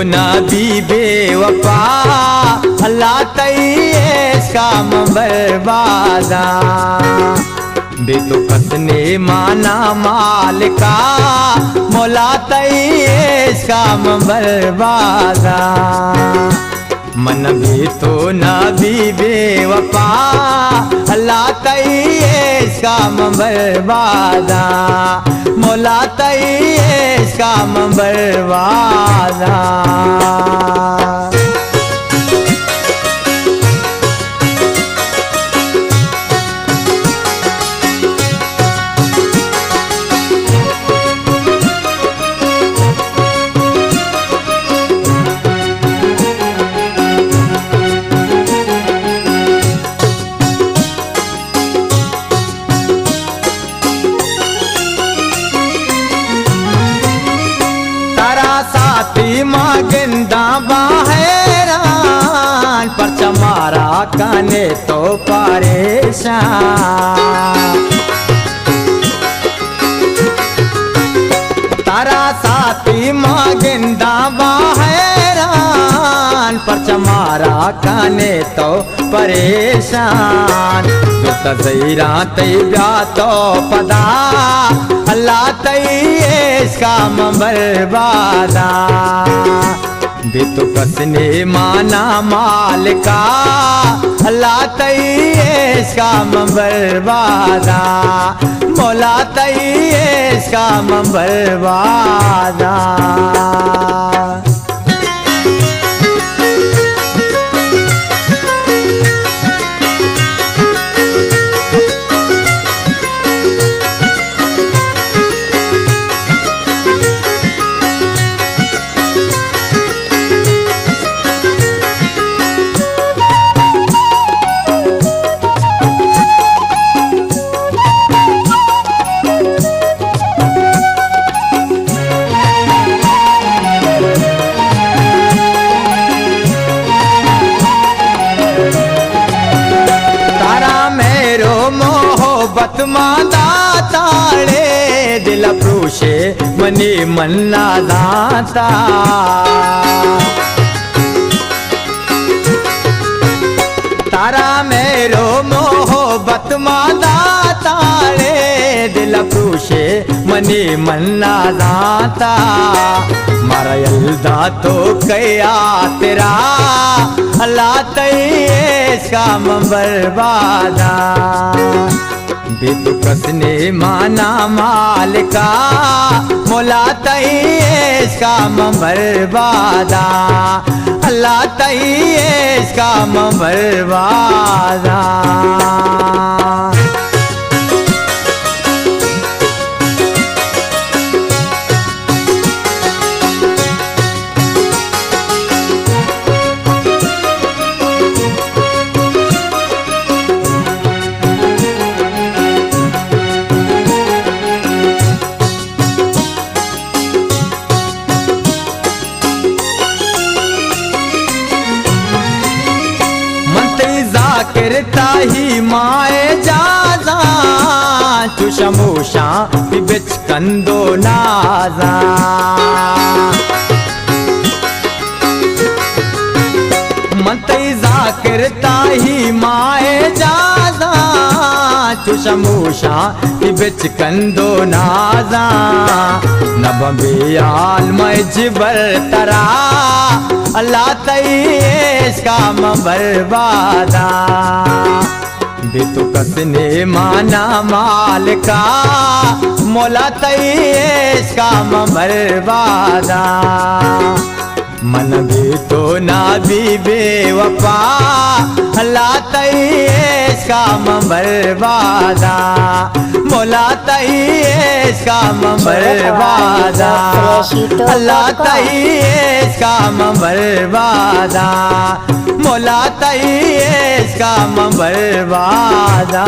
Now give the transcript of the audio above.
ना भी बेवफा अल्लाह तईस काम बर्बादा बे तो कसने माना मालिका मौला तईस काम बर्बादा मन भी तो ना भी बेवफा अल्लाह तईस काम बर्बादा मौला तईस काम बर्बादा मागिंदा बाहरान पर चमारा काने तो परेशान तारा साथी मागिंदा बाहरान पर चमारा काने तो परेशान तज़ीरा तैया तो पदा अल्लाह तईस काम बर्बादा बे तो कसने माना मालिका अल्लाह तईस काम बर्बादा मौला तईस काम बर्बादा मादा ताड़े दिल प्रोशे मनी मन्ना दाता तारा मेरो मोहब्बत मादा ताड़े दिल प्रोशे मनी मन्ना दाता मारा यल्दा तो कया तेरा अल्लाह तईस काम बर्बादा बे तो कसने माना मालिका मौला तईस काम बर्बादा अल्लाह तईस काम बर्बादा करता ही माए जाजा चुशमूशा बिच कंदो नाजा मंतैजा करता ही माए जाजा चुशमूशा बिच कंदो नाजा नबबियाल मजबर तरा अल्लाह तईस काम बर्बादा बे तो कसने माना मालिका मौला तईस काम बर्बादा मन भी तो ना भी बेवफा अल्लाह तईस काम बर्बादा मौला तईस काम बर्बादा अल्लाह तईस काम बर्बादा मौला तईस काम बर्बादा।